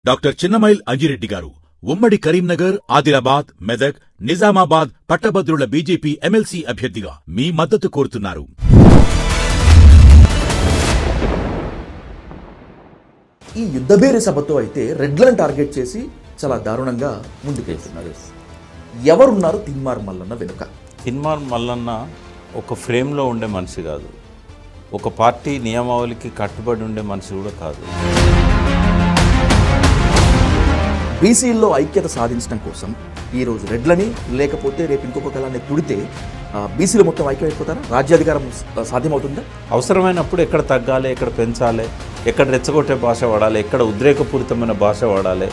Doctor Chinnamail Anji Reddy గారు ఉమ్మడి కరీంనగర్, ఆదిలాబాద్, మెదక్, నిజామాబాద్ పట్టభద్రుల బీజేపీ ఎమ్మెల్సీ అభ్యర్థిగా మీ మద్దతు కోరుతున్నారు. ఈ యుద్ధభేరి సభతో అయితే రెడ్లను టార్గెట్ చేసి చాలా దారుణంగా ముందుకెళ్తున్నారు. ఎవరున్నారు తిన్మార్ మల్లన్న వెనుక? తిన్మార్ మల్లన్న ఒక ఫ్రేమ్లో ఉండే మనిషి కాదు, ఒక పార్టీ నియమావళికి కట్టుబడి ఉండే మనిషి కూడా కాదు. బీసీల్లో ఐక్యత సాధించడం కోసం ఈరోజు రెడ్లని లేకపోతే రేపు ఇంకొక కళాన్ని పుడితే బీసీలు మొత్తం ఐక్యమైపోతారా? రాజ్యాధికారం సాధ్యమవుతుందా? అవసరమైనప్పుడు ఎక్కడ తగ్గాలి, ఎక్కడ పెంచాలి, ఎక్కడ రెచ్చగొట్టే భాష వాడాలి, ఎక్కడ ఉద్రేకపూరితమైన భాష వాడాలి.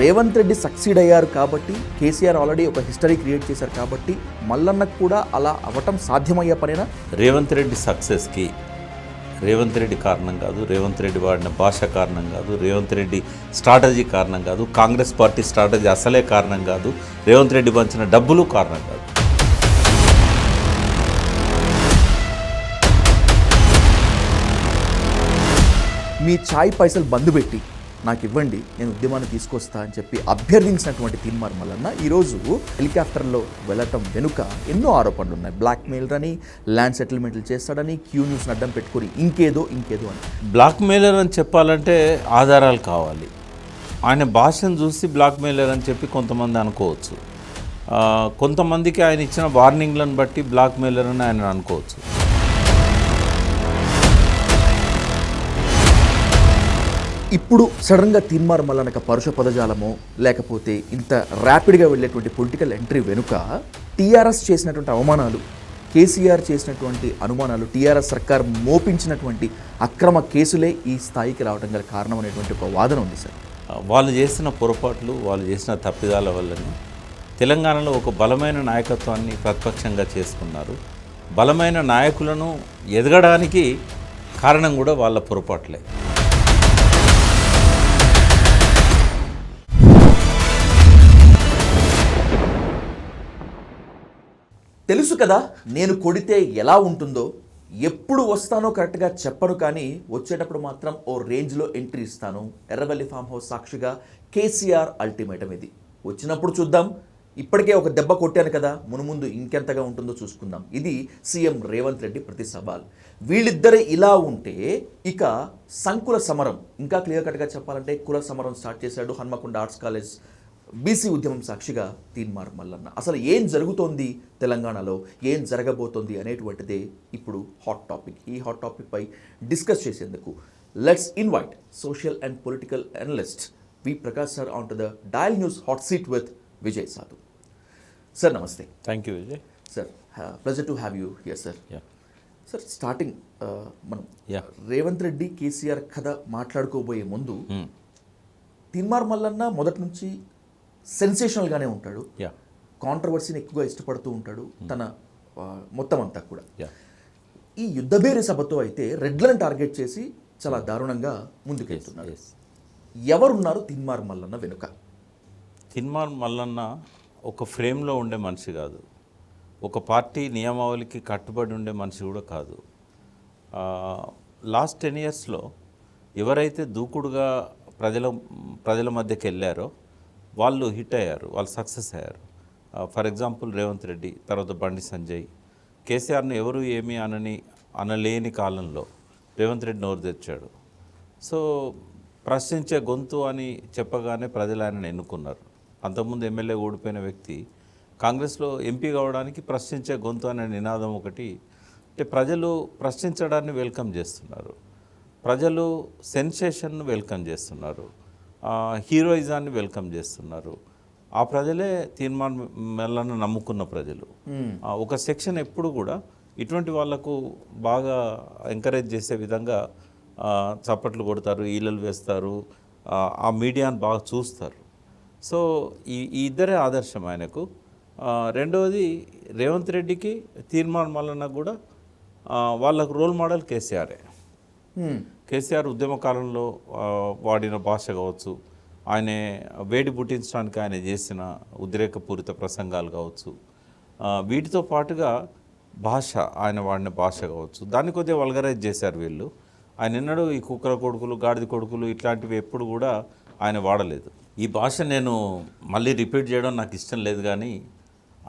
రేవంత్ రెడ్డి సక్సీడ్ అయ్యారు కాబట్టి, కేసీఆర్ ఆల్రెడీ ఒక హిస్టరీ క్రియేట్ చేశారు కాబట్టి మల్లన్నకు కూడా అలా అవ్వటం సాధ్యమయ్యే పనేనా? రేవంత్ రెడ్డి సక్సెస్కి రేవంత్ రెడ్డి కారణం కాదు, రేవంత్ రెడ్డి వాడిన భాష కారణం కాదు, రేవంత్ రెడ్డి స్ట్రాటజీ కారణం కాదు, కాంగ్రెస్ పార్టీ స్ట్రాటజీ అసలే కారణం కాదు, రేవంత్ రెడ్డి పంచిన డబ్బులు కారణం కాదు. మీ ఛాయ్ పైసలు బంద్ పెట్టి నాకు ఇవ్వండి, నేను ఉద్యమాన్ని తీసుకొస్తా అని చెప్పి అభ్యర్థించినటువంటి తిన్మార్ మల్లన్న ఈరోజు హెలికాప్టర్లో వెళ్ళటం వెనుక ఎన్నో ఆరోపణలు ఉన్నాయి. బ్లాక్మెయిలర్ అని, ల్యాండ్ సెటిల్మెంట్లు చేస్తాడని, క్యూ న్యూస్ని అడ్డం పెట్టుకొని ఇంకేదో అని. బ్లాక్మెయిలర్ అని చెప్పాలంటే ఆధారాలు కావాలి. ఆయన భాషను చూసి బ్లాక్మెయిలర్ అని చెప్పి కొంతమంది అనుకోవచ్చు, కొంతమందికి ఆయన ఇచ్చిన వార్నింగ్లను బట్టి బ్లాక్మెయిలర్ అని ఆయన అనుకోవచ్చు. ఇప్పుడు సడన్గా తిన్మార్ మల్లన్నక పరుష పదజాలమో లేకపోతే ఇంత ర్యాపిడ్గా వెళ్ళేటువంటి పొలిటికల్ ఎంట్రీ వెనుక టీఆర్ఎస్ చేసినటువంటి అవమానాలు, కేసీఆర్ చేసినటువంటి అనుమానాలు, టీఆర్ఎస్ సర్కార్ మోపించినటువంటి అక్రమ కేసులే ఈ స్థాయికి రావడం గల కారణం అనేటువంటి ఒక వాదన ఉంది సార్. వాళ్ళు చేసిన పొరపాట్లు, వాళ్ళు చేసిన తప్పిదాల వల్లనే తెలంగాణలో ఒక బలమైన నాయకత్వాన్ని ప్రతిపక్షంగా చేసుకున్నారు. బలమైన నాయకులను ఎదగడానికి కారణం కూడా వాళ్ళ పొరపాట్లే. తెలుసు కదా నేను కొడితే ఎలా ఉంటుందో, ఎప్పుడు వస్తానో కరెక్ట్గా చెప్పను, కానీ వచ్చేటప్పుడు మాత్రం ఓ రేంజ్లో ఎంట్రీ ఇస్తాను. ఎర్రవల్లి ఫామ్ హౌస్ సాక్షిగా కేసీఆర్ అల్టిమేటం ఇది. వచ్చినప్పుడు చూద్దాం, ఇప్పటికే ఒక దెబ్బ కొట్టాను కదా, మునుముందు ఇంకెంతగా ఉంటుందో చూసుకుందాం. ఇది సీఎం రేవంత్ రెడ్డి ప్రతి సవాల్. వీళ్ళిద్దరే ఇలా ఉంటే ఇక సంకుల సమరం, ఇంకా క్లియర్ కట్గా చెప్పాలంటే కుల సమరం స్టార్ట్ చేశాడు హన్మకొండ ఆర్ట్స్ కాలేజ్ బీసీ ఉద్యమం సాక్షిగా తిన్మార్ మల్లన్న. అసలు ఏం జరుగుతోంది తెలంగాణలో, ఏం జరగబోతోంది అనేటువంటిదే ఇప్పుడు హాట్ టాపిక్. ఈ హాట్ టాపిక్ పై డిస్కస్ చేసేందుకు let's invite social and political analyst V Prakash sir on to the Dial News hot seat with Vijay Sadhu. Sir నమస్తే. Thank you Vijay. Sir pleasure to have you here sir. Sir starting మనం రేవంత్ రెడ్డి కేసీఆర్ కథ మాట్లాడుకోబోయే ముందు తిన్మార్ మల్లన్న మొదటి నుంచి సెన్సేషనల్గానే ఉంటాడు, కాంట్రవర్సీని ఎక్కువగా ఇష్టపడుతూ ఉంటాడు తన మొత్తం అంతా కూడా. ఈ యుద్ధభేరి సభతో అయితే రెడ్లను టార్గెట్ చేసి చాలా దారుణంగా ముందుకెళ్తున్నారు. ఎవరున్నారు తిన్మార్ మల్లన్న వెనుక? తిన్మార్ మల్లన్న ఒక ఫ్రేమ్లో ఉండే మనిషి కాదు, ఒక పార్టీ నియమావళికి కట్టుబడి ఉండే మనిషి కూడా కాదు. లాస్ట్ 10 yearsలో ఎవరైతే దూకుడుగా ప్రజల మధ్యకి వెళ్ళారో వాళ్ళు హిట్ అయ్యారు, వాళ్ళు సక్సెస్ అయ్యారు. ఫర్ ఎగ్జాంపుల్ రేవంత్ రెడ్డి, తర్వాత బండి సంజయ్. కేసీఆర్ను ఎవరు ఏమీ అనలేని కాలంలో రేవంత్ రెడ్డి నోరు తెచ్చాడు. సో ప్రశ్నించే గొంతు అని చెప్పగానే ప్రజలు ఆయనను ఎన్నుకున్నారు. అంతకుముందు ఎమ్మెల్యే ఓడిపోయిన వ్యక్తి కాంగ్రెస్లో ఎంపీ కావడానికి ప్రశ్నించే గొంతు అనే నినాదం ఒకటి. అంటే ప్రజలు ప్రశ్నించడాన్ని వెల్కమ్ చేస్తున్నారు, ప్రజలు సెన్సేషన్ను వెల్కమ్ చేస్తున్నారు, హీరోయిజాన్ని వెల్కమ్ చేస్తున్నారు. ఆ ప్రజలే తిన్మార్ మల్లన్న నమ్ముకున్న ప్రజలు. ఒక సెక్షన్ ఎప్పుడు కూడా ఇటువంటి వాళ్లకు బాగా ఎంకరేజ్ చేసే విధంగా చప్పట్లు కొడతారు, ఈలలు వేస్తారు, ఆ మీడియాను బాగా చూస్తారు. సో ఈ ఇద్దరే ఆదర్శం ఆయనకు. రెండవది రేవంత్ రెడ్డికి, తిన్మార్ మల్లన్న కూడా వాళ్ళకు రోల్ మోడల్ కేసీఆరే. కేసీఆర్ ఉద్యమ కాలంలో వాడిన భాష కావచ్చు, ఆయన వేడి పుట్టించడానికి ఆయన చేసిన ఉద్రేకపూరిత ప్రసంగాలు కావచ్చు, వీటితో పాటుగా భాష, ఆయన వాడిన భాష కావచ్చు, దాన్ని కొద్దిగా వల్గరైజ్ చేశారు వీళ్ళు. ఆయన ఎన్నడూ ఈ కుక్కల కొడుకులు, గాడిద కొడుకులు ఇట్లాంటివి ఎప్పుడు కూడా ఆయన వాడలేదు. ఈ భాష నేను మళ్ళీ రిపీట్ చేయడం నాకు ఇష్టం లేదు, కానీ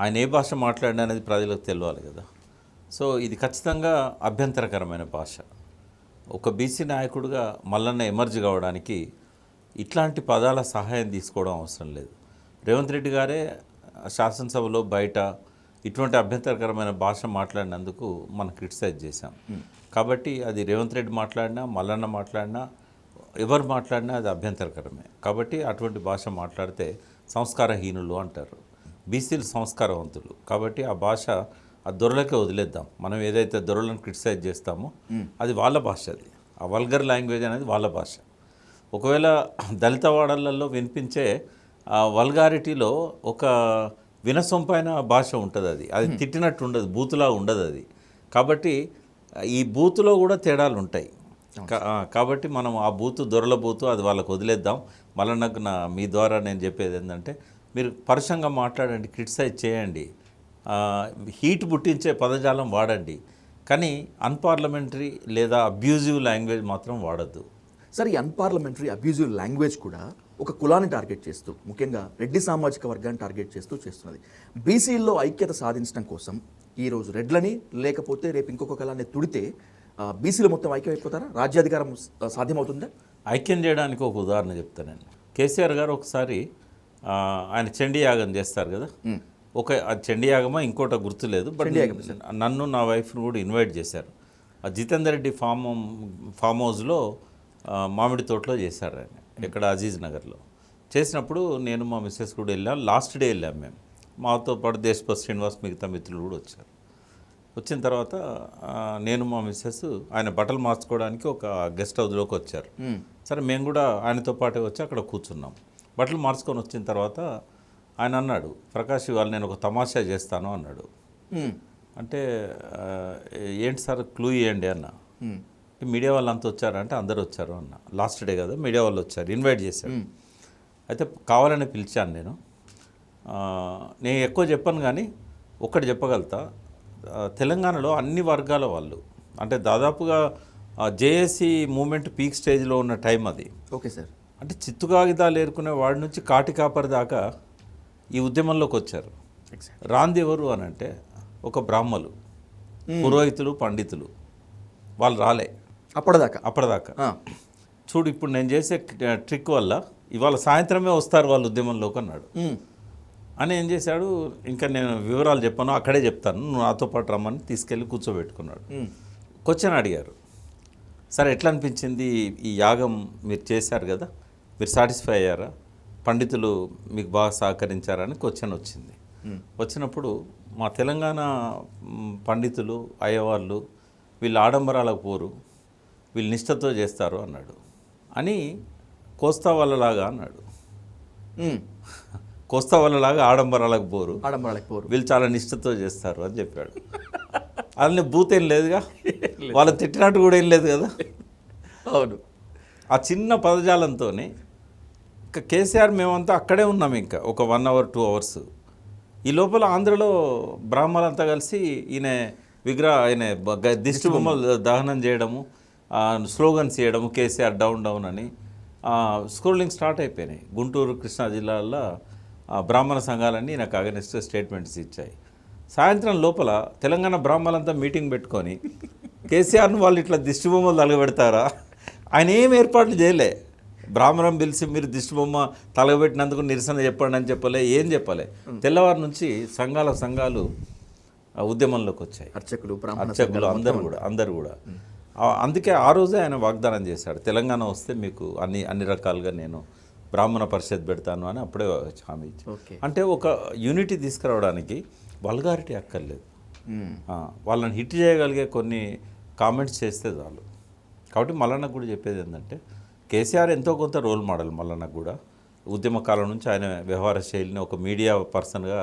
ఆయన ఏ భాష మాట్లాడినా అనేది ప్రజలకు తెలియాలి కదా. సో ఇది ఖచ్చితంగా అభ్యంతరకరమైన భాష. ఒక బీసీ నాయకుడిగా మల్లన్న ఎమర్జ్ కావడానికి ఇట్లాంటి పదాల సహాయం తీసుకోవడం అవసరం లేదు. రేవంత్ రెడ్డి గారే శాసనసభలో బయట ఇటువంటి అభ్యంతరకరమైన భాష మాట్లాడినందుకు మనం క్రిటిసైజ్ చేశాం. కాబట్టి అది రేవంత్ రెడ్డి మాట్లాడినా, మల్లన్న మాట్లాడినా, ఎవరు మాట్లాడినా అది అభ్యంతరకరమే. కాబట్టి అటువంటి భాష మాట్లాడితే సంస్కారహీనులు అంటారు. బీసీలు సంస్కారవంతులు. కాబట్టి ఆ భాష ఆ దొరలకే వదిలేద్దాం. మనం ఏదైతే దొరలను క్రిటిసైజ్ చేస్తామో అది వాళ్ళ భాష. అది ఆ వల్గర్ లాంగ్వేజ్ అనేది వాళ్ళ భాష. ఒకవేళ దళిత వాడలలో వినిపించే వల్గారిటీలో ఒక వినసొంపైన భాష ఉంటుంది. అది తిట్టినట్టు ఉండదు, బూతులా ఉండదు అది. కాబట్టి ఈ బూతులో కూడా తేడాలు ఉంటాయి. కాబట్టి మనం ఆ బూతు, దొరల బూతు, అది వాళ్ళకు వదిలేద్దాం. మళ్ళీ నాకు మీ ద్వారా నేను చెప్పేది ఏంటంటే, మీరు పరుషంగా మాట్లాడండి, క్రిటిసైజ్ చేయండి, హీట్ పుట్టించే పదజాలం వాడండి, కానీ అన్పార్లమెంటరీ లేదా అబ్యూజివ్ లాంగ్వేజ్ మాత్రం వాడద్దు. సార్, ఈ అన్పార్లమెంటరీ అబ్యూజివ్ లాంగ్వేజ్ కూడా ఒక కులాన్ని టార్గెట్ చేస్తూ, ముఖ్యంగా రెడ్డి సామాజిక వర్గాన్ని టార్గెట్ చేస్తున్నది. బీసీల్లో ఐక్యత సాధించడం కోసం ఈరోజు రెడ్లని, లేకపోతే రేపు ఇంకొక కులాన్ని తుడితే బీసీలు మొత్తం ఐక్యం అయిపోతారా? రాజ్యాధికారం సాధ్యమవుతుందా? ఐక్యం చేయడానికి ఒక ఉదాహరణ చెప్తానండి. కేసీఆర్ గారు ఒకసారి ఆయన చండీ యాగం చేస్తారు కదా, చండీ యాగమా ఇంకోట గుర్తులేదు, బట్ నన్ను, నా వైఫ్ను కూడా ఇన్వైట్ చేశారు. ఆ జితేందర్ రెడ్డి ఫామ్ హౌస్లో మామిడి తోటలో చేశారు ఆయన, ఇక్కడ అజీజ్ నగర్లో. చేసినప్పుడు నేను మా మిస్సెస్ కూడా వెళ్ళాం. లాస్ట్ డే వెళ్ళాం మేము. మాతో పాటు దేశపతి శ్రీనివాస్, మిగతా మిత్రులు కూడా వచ్చారు. వచ్చిన తర్వాత నేను, మా మిస్సెస్ ఆయన బట్టలు మార్చుకోవడానికి ఒక గెస్ట్ హౌస్లోకి వచ్చారు. సరే మేము కూడా ఆయనతో పాటే వచ్చి అక్కడ కూర్చున్నాం. బట్టలు మార్చుకొని వచ్చిన తర్వాత ఆయన అన్నాడు, ప్రకాష్ ఇవాళ నేను ఒక తమాషా చేస్తాను అన్నాడు. అంటే ఏంటి సార్, క్లూ ఇవ్వండి అన్న. మీడియా వాళ్ళు అంతా వచ్చారు అంటే అందరు వచ్చారు అన్న. లాస్ట్ డే కదా, మీడియా వాళ్ళు వచ్చారు, ఇన్వైట్ చేశారు. అయితే కావాలని పిలిచాను నేను ఎక్కువ చెప్పాను, కానీ ఒక్కటి చెప్పగలుగుతా. తెలంగాణలో అన్ని వర్గాల వాళ్ళు, అంటే దాదాపుగా జేఏసీ మూమెంట్ పీక్ స్టేజ్లో ఉన్న టైం అది. Okay sir. అంటే చిత్తు కాగితాలు ఏరుకునే వాడి నుంచి కాటి కాపరి దాకా ఈ ఉద్యమంలోకి వచ్చారు. రాంది ఎవరు అని అంటే ఒక బ్రాహ్మలు, పురోహితులు, పండితులు, వాళ్ళు రాలే అప్పటిదాకా. చూడు, ఇప్పుడు నేను చేసే ట్రిక్ వల్ల ఇవాళ సాయంత్రమే వస్తారు వాళ్ళు ఉద్యమంలోకి అన్నాడు. అని ఏం చేశాడు, ఇంకా నేను వివరాలు చెప్పాను, అక్కడే చెప్తాను, నువ్వు నాతో పాటు రమ్మని తీసుకెళ్ళి కూర్చోబెట్టుకున్నాడు. క్వశ్చన్ అడిగారు, సరే ఎట్లా అనిపించింది ఈ యాగం మీరు చేశారు కదా, మీరు సాటిస్ఫై అయ్యారా, పండితులు మీకు బాగా సహకరించారని క్వశ్చన్ వచ్చింది. వచ్చినప్పుడు మా తెలంగాణ పండితులు, అయ్యవాళ్ళు వీళ్ళు ఆడంబరాలకు పోరు, వీళ్ళు నిష్ఠతో చేస్తారు అన్నాడు. అని కోస్తా వాళ్ళలాగా అన్నాడు. కోస్తా వాళ్ళలాగా ఆడంబరాలకు పోరు, వీళ్ళు చాలా నిష్ఠతో చేస్తారు అని చెప్పాడు. అలానే బూత్ ఏం లేదుగా, వాళ్ళు తిట్టినట్టు కూడా ఏం లేదు కదా. అవును. ఆ చిన్న పదజాలంతోనే ఇంకా కేసీఆర్ మేమంతా అక్కడే ఉన్నాం ఇంకా ఒక 1 hour 2 hours. ఈ లోపల ఆంధ్రలో బ్రాహ్మణులంతా కలిసి ఆయన దిష్టి బొమ్మలు దహనం చేయడము, స్లోగన్స్ చేయడము, కేసీఆర్ డౌన్ డౌన్ అని స్క్రోలింగ్ స్టార్ట్ అయిపోయినాయి. గుంటూరు, కృష్ణా జిల్లాల్లో బ్రాహ్మణ సంఘాలన్నీ నాకు అగెనిస్ట్ స్టేట్మెంట్స్ ఇచ్చాయి. సాయంత్రం లోపల తెలంగాణ బ్రాహ్మణులంతా మీటింగ్ పెట్టుకొని కేసీఆర్ను వాళ్ళు ఇట్లా దిష్టి బొమ్మలు తలగబెడతారా, ఆయన ఏం ఏర్పాట్లు చేయలే. బ్రాహ్మణం పిలిచి మీరు దిష్టి బొమ్మ తలగబెట్టినందుకు నిరసన చెప్పండి అని చెప్పలే, ఏం చెప్పలే. తెల్లవారు నుంచి సంఘాలు ఉద్యమంలోకి వచ్చాయి, అర్చకులు అందరూ కూడా. అందుకే ఆ రోజే ఆయన వాగ్దానం చేశాడు, తెలంగాణ వస్తే మీకు అన్ని రకాలుగా నేను బ్రాహ్మణ పరిషత్ పెడతాను అని అప్పుడే హామీ ఇచ్చి. అంటే ఒక యూనిటీ తీసుకురావడానికి వల్గారిటీ అక్కర్లేదు, వాళ్ళని హిట్ చేయగలిగే కొన్ని కామెంట్స్ చేస్తే చాలు. కాబట్టి మల్లన్నకు కూడా చెప్పేది ఏంటంటే, కేసీఆర్ ఎంతో కొంత రోల్ మోడల్ మల్లన్నకు కూడా. ఉద్యమ కాలం నుంచి ఆయన వ్యవహార శైలిని ఒక మీడియా పర్సన్గా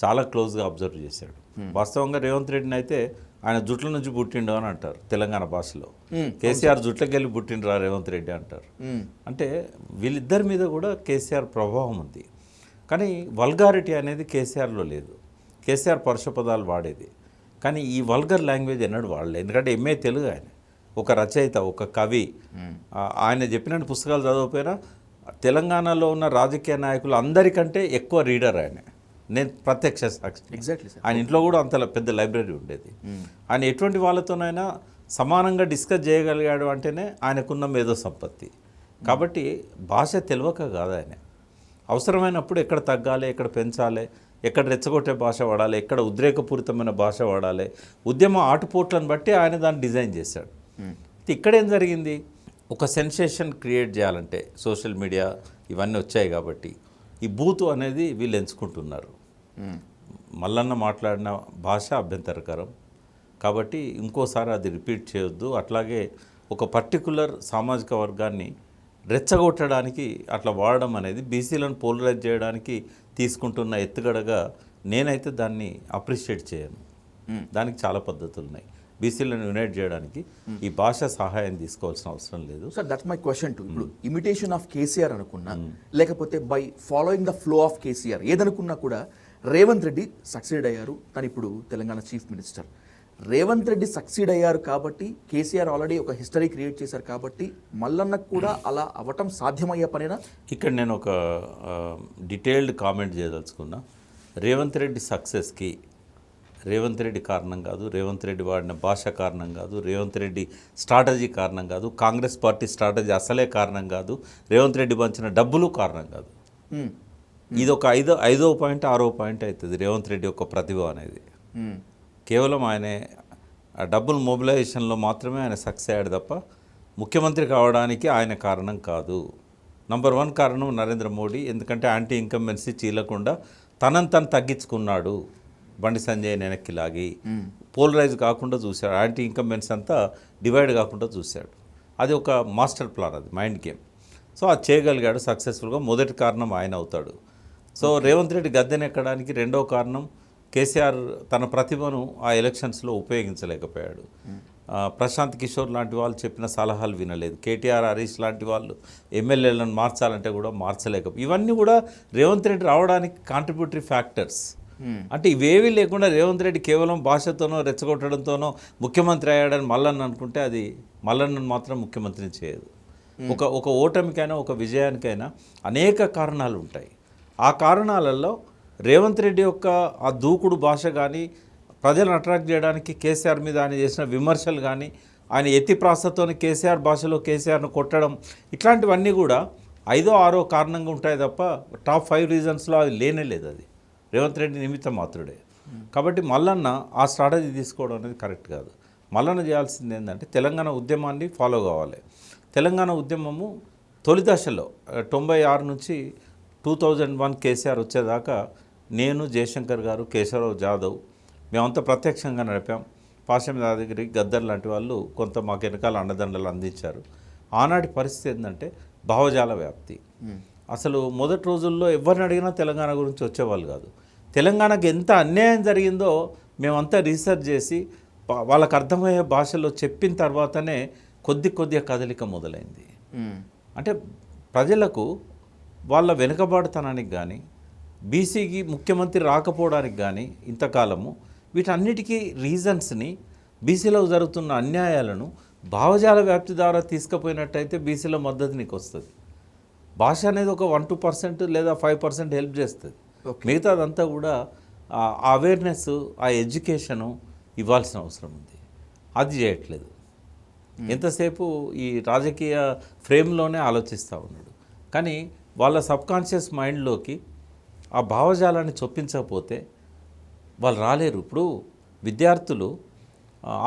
చాలా క్లోజ్గా అబ్జర్వ్ చేశాడు. వాస్తవంగా రేవంత్ రెడ్డిని అయితే ఆయన జుట్ల నుంచి పుట్టిండు అని అంటారు తెలంగాణ భాషలో. కేసీఆర్ జుట్లకి వెళ్ళి పుట్టిండ్రా రేవంత్ రెడ్డి అంటారు. అంటే వీళ్ళిద్దరి మీద కూడా కేసీఆర్ ప్రభావం ఉంది. కానీ వల్గారిటీ అనేది కేసీఆర్లో లేదు. కేసీఆర్ పరుష పదాలు వాడేది. కానీ ఈ వల్గర్ లాంగ్వేజ్ ఎన్నడూ వాడలేదు. ఎందుకంటే ఎంఏ తెలుగు ఆయన, ఒక రచయిత, ఒక కవి. ఆయన చెప్పినట్టు పుస్తకాలు చదవకపోయినా తెలంగాణలో ఉన్న రాజకీయ నాయకులు అందరికంటే ఎక్కువ రీడర్ ఆయన. నేను ప్రత్యక్ష సాక్షి. Exactly sir. ఆయన ఇంట్లో కూడా అంత పెద్ద లైబ్రరీ ఉండేది. ఆయన ఎటువంటి వాళ్ళతోనైనా సమానంగా డిస్కస్ చేయగలిగాడు అంటేనే ఆయనకున్న మేధో సంపత్తి. కాబట్టి భాష తెలియక కాదు ఆయన. అవసరమైనప్పుడు ఎక్కడ తగ్గాలి, ఎక్కడ పెంచాలి, ఎక్కడ రెచ్చగొట్టే భాష వాడాలి, ఎక్కడ ఉద్రేకపూరితమైన భాష వాడాలి, ఉద్యమ ఆటుపోట్లను బట్టి ఆయన దాన్ని డిజైన్ చేశాడు. ఇక్కడేం జరిగింది, ఒక సెన్సేషన్ క్రియేట్ చేయాలంటే సోషల్ మీడియా ఇవన్నీ వచ్చాయి కాబట్టి ఈ బూతు అనేది వీళ్ళు ఎంచుకుంటున్నారు. మల్లన్న మాట్లాడిన భాష అభ్యంతరకరం కాబట్టి ఇంకోసారి అది రిపీట్ చేయొద్దు. అట్లాగే ఒక పర్టికులర్ సామాజిక వర్గాన్ని రెచ్చగొట్టడానికి అట్లా వాడడం అనేది బీసీలను పోలరైజ్ చేయడానికి తీసుకుంటున్న ఎత్తుగడగా నేనైతే దాన్ని అప్రిషియేట్ చేయను. దానికి చాలా పద్ధతులు ఉన్నాయి. బీసీలను యునైట్ చేయడానికి ఈ భాష సహాయం తీసుకోవాల్సిన అవసరం లేదు. Sir that's my question too. ఇప్పుడు ఇమిటేషన్ ఆఫ్ కేసీఆర్ అనుకున్నా లేకపోతే by following the flow of KCR ఏదనుకున్నా కూడా రేవంత్ రెడ్డి సక్సీడ్ అయ్యారు. తను ఇప్పుడు Telangana chief minister. Revanth Reddy succeed అయ్యారు కాబట్టి, కేసీఆర్ ఆల్రెడీ ఒక హిస్టరీ క్రియేట్ చేశారు కాబట్టి మల్లన్నకు కూడా అలా అవ్వటం సాధ్యమయ్యే పనేనా? ఇక్కడ నేను ఒక డీటెయిల్డ్ కామెంట్ చేయదలుచుకున్నా. రేవంత్ రెడ్డి సక్సెస్కి రేవంత్ రెడ్డి కారణం కాదు, రేవంత్ రెడ్డి వాడిన భాష కారణం కాదు, రేవంత్ రెడ్డి స్ట్రాటజీ కారణం కాదు, కాంగ్రెస్ పార్టీ స్ట్రాటజీ అసలే కారణం కాదు, రేవంత్ రెడ్డి పంచిన డబ్బులు కారణం కాదు. ఇది ఒక ఐదో పాయింట్ 6వ పాయింట్ అవుతుంది రేవంత్ రెడ్డి యొక్క ప్రతిభ అనేది. కేవలం ఆయన డబ్బులు మొబిలైజేషన్లో మాత్రమే ఆయన సక్సెస్ అయ్యాడు తప్ప ముఖ్యమంత్రి కావడానికి ఆయన కారణం కాదు. నంబర్ 1 కారణం నరేంద్ర మోడీ. ఎందుకంటే యాంటీ ఇన్కంబెన్సీ చీలకుండా తనను తను తగ్గించుకున్నాడు. బండి సంజయ్ వెనక్కి లాగి పోలరైజ్ కాకుండా చూశాడు. యాంటీ ఇన్కంబెన్సీ అంతా డివైడ్ కాకుండా చూశాడు. అది ఒక మాస్టర్ ప్లాన్, అది మైండ్ గేమ్. సో అది చేయగలిగాడు సక్సెస్ఫుల్గా. మొదటి కారణం ఆయన అవుతాడు. సో రేవంత్ రెడ్డి గద్దెనెక్కడానికి రెండవ కారణం కేసీఆర్ తన ప్రతిభను ఆ ఎలక్షన్స్లో ఉపయోగించలేకపోయాడు. ప్రశాంత్ కిషోర్ లాంటి వాళ్ళు చెప్పిన సలహాలు వినలేదు. కేటీఆర్, హరీష్ లాంటి వాళ్ళు ఎమ్మెల్యేలను మార్చాలంటే కూడా మార్చలేకపోయి. ఇవన్నీ కూడా రేవంత్ రెడ్డి రావడానికి కాంట్రిబ్యూటరీ ఫ్యాక్టర్స్. అంటే ఇవేవీ లేకుండా రేవంత్ రెడ్డి కేవలం భాషతోనో రెచ్చగొట్టడంతోనో ముఖ్యమంత్రి అయ్యాడని మల్లన్న అనుకుంటే అది మల్లన్నను మాత్రం ముఖ్యమంత్రిని చేయదు. ఒక ఓటమికైనా ఒక విజయానికైనా అనేక కారణాలు ఉంటాయి. ఆ కారణాలలో రేవంత్ రెడ్డి యొక్క ఆ దూకుడు భాష కానీ, ప్రజలను అట్రాక్ట్ చేయడానికి కేసీఆర్ మీద ఆయన చేసిన విమర్శలు కానీ, ఆయన ఎత్తి ప్రాసతోని కేసీఆర్ భాషలో కేసీఆర్ను కొట్టడం, ఇట్లాంటివన్నీ కూడా 5వ 6వ కారణంగా ఉంటాయి తప్ప టాప్ 5 రీజన్స్లో అది లేనే లేదు. అది రేవంత్ రెడ్డి నిమిత్తం మాత్రుడే. కాబట్టి మల్లన్న ఆ స్ట్రాటజీ తీసుకోవడం అనేది కరెక్ట్ కాదు. మల్లన్న చేయాల్సింది ఏంటంటే తెలంగాణ ఉద్యమాన్ని ఫాలో కావాలి. తెలంగాణ ఉద్యమము తొలి దశలో 96 నుంచి 2001 కేసీఆర్ వచ్చేదాకా నేను, జయశంకర్ గారు, కేశవరావు జాదవ్ మేమంతా ప్రత్యక్షంగా నడిపాం. పాషం యాదగిరి, గద్దర్ లాంటి వాళ్ళు కొంత మాకు వెనకాల అండదండలు అందించారు. ఆనాటి పరిస్థితి ఏంటంటే భావజాల వ్యాప్తి. అసలు మొదటి రోజుల్లో ఎవరిని అడిగినా తెలంగాణ గురించి వచ్చేవాళ్ళు కాదు. తెలంగాణకు ఎంత అన్యాయం జరిగిందో మేమంతా రీసెర్చ్ చేసి వాళ్ళకు అర్థమయ్యే భాషలో చెప్పిన తర్వాతనే కొద్దిగా కదలిక మొదలైంది. అంటే ప్రజలకు వాళ్ళ వెనుకబాటుతనానికి కానీ, బీసీకి ముఖ్యమంత్రి రాకపోవడానికి కానీ ఇంతకాలము వీటన్నిటికీ రీజన్స్ని, బీసీలో జరుగుతున్న అన్యాయాలను భావజాల వ్యాప్తి ద్వారా తీసుకుపోయినట్టయితే బీసీలో మద్దతు నీకు వస్తుంది. భాష అనేది ఒక 1-2% లేదా 5% హెల్ప్ చేస్తుంది. మిగతాదంతా కూడా ఆ అవేర్నెస్, ఆ ఎడ్యుకేషను ఇవ్వాల్సిన అవసరం ఉంది. అది చేయట్లేదు. ఎంతసేపు ఈ రాజకీయ ఫ్రేమ్లోనే ఆలోచిస్తూ ఉన్నాడు. కానీ వాళ్ళ సబ్కాన్షియస్ మైండ్లోకి ఆ భావజాలాన్ని చొప్పించకపోతే వాళ్ళు రాలేరు. ఇప్పుడు విద్యార్థులు